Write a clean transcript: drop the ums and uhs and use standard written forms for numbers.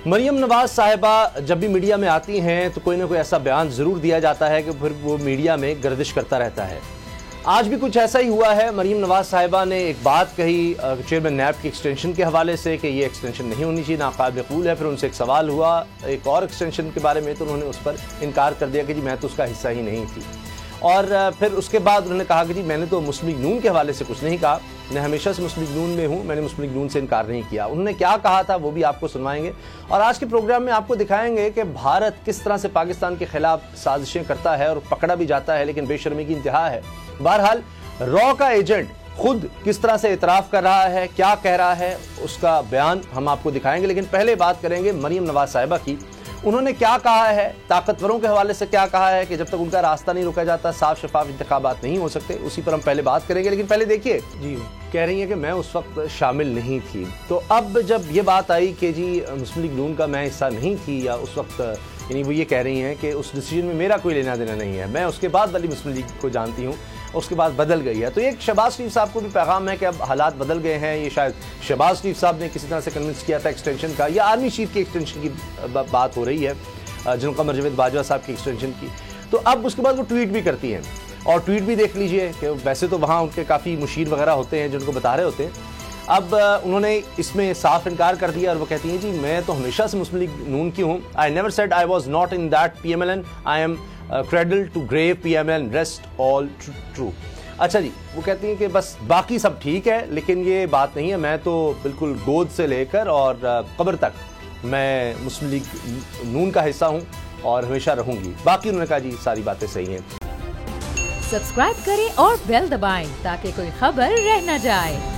मरियम नवाज साहिबा जब भी मीडिया में आती हैं तो कोई ना कोई ऐसा बयान ज़रूर दिया जाता है कि फिर वो मीडिया में गर्दिश करता रहता है। आज भी कुछ ऐसा ही हुआ है। मरियम नवाज साहिबा ने एक बात कही चेयरमैन नैब की एक्सटेंशन के हवाले से कि ये एक्सटेंशन नहीं होनी चाहिए, नाकाबिल कबूल है। फिर उनसे एक सवाल हुआ एक और एक्सटेंशन के बारे में, तो उन्होंने उस पर इनकार कर दिया कि जी मैं तो उसका हिस्सा ही नहीं थी। और फिर उसके बाद उन्होंने कहा कि जी मैंने तो मुस्लिम लीग नून के हवाले से कुछ नहीं कहा, मैं हमेशा से मुस्लिम लीग नून में हूँ, मैंने मुस्लिम लीग नून से इनकार नहीं किया। उन्होंने क्या कहा था वो भी आपको सुनवाएंगे और आज के प्रोग्राम में आपको दिखाएंगे कि भारत किस तरह से पाकिस्तान के खिलाफ साजिशें करता है और पकड़ा भी जाता है, लेकिन बेशर्मी की इंतहा है। बहरहाल रॉ का एजेंट खुद किस तरह से इतराफ़ कर रहा है, क्या कह रहा है, उसका बयान हम आपको दिखाएंगे। लेकिन पहले बात करेंगे मरियम नवाज साहिबा की। उन्होंने क्या कहा है, ताकतवरों के हवाले से क्या कहा है कि जब तक उनका रास्ता नहीं रोका जाता साफ शफाफ इंतखाबात नहीं हो सकते, उसी पर हम पहले बात करेंगे। लेकिन पहले देखिए जी, कह रही है कि मैं उस वक्त शामिल नहीं थी। तो अब जब ये बात आई कि जी मुस्लिम लीग नून का मैं हिस्सा नहीं थी, या उस वक्त यानी वो ये कह रही हैं कि उस डिसीजन में मेरा कोई लेना देना नहीं है, मैं उसके बाद वाली मुस्लिम लीग को जानती हूँ, उसके बाद बदल गई है। तो एक शहबाज शरीफ साहब को भी पैगाम है कि अब हालात बदल गए हैं। ये शायद शहबाज शरीफ साहब ने किसी तरह से कन्विंस किया था एक्सटेंशन का, या आर्मी चीफ की एक्सटेंशन की बात हो रही है, जनरल कमर जावेद बाजवा साहब की एक्सटेंशन की। तो अब उसके बाद वो ट्वीट भी करती हैं, और ट्वीट भी देख लीजिए कि वैसे तो वहाँ उनके काफ़ी मुशीर वगैरह होते हैं जो उनको बता रहे होते हैं। अब उन्होंने इसमें साफ इनकार कर दिया और वो कहती हैं जी मैं तो हमेशा से मुस्लिम लीग नून की हूँ। I never said I was not in that PMLN, I am cradle to grave PMLN, rest all true. अच्छा जी, वो कहती हैं कि बस बाकी सब ठीक है, लेकिन ये बात नहीं है, मैं तो बिल्कुल गोद से लेकर और कब्र तक मैं मुस्लिम लीग नून का हिस्सा हूँ और हमेशा रहूंगी। बाकी उन्होंने कहा जी सारी बातें सही हैं। सब्सक्राइब करें और बेल दबाएं ताकि कोई खबर रह न जाए।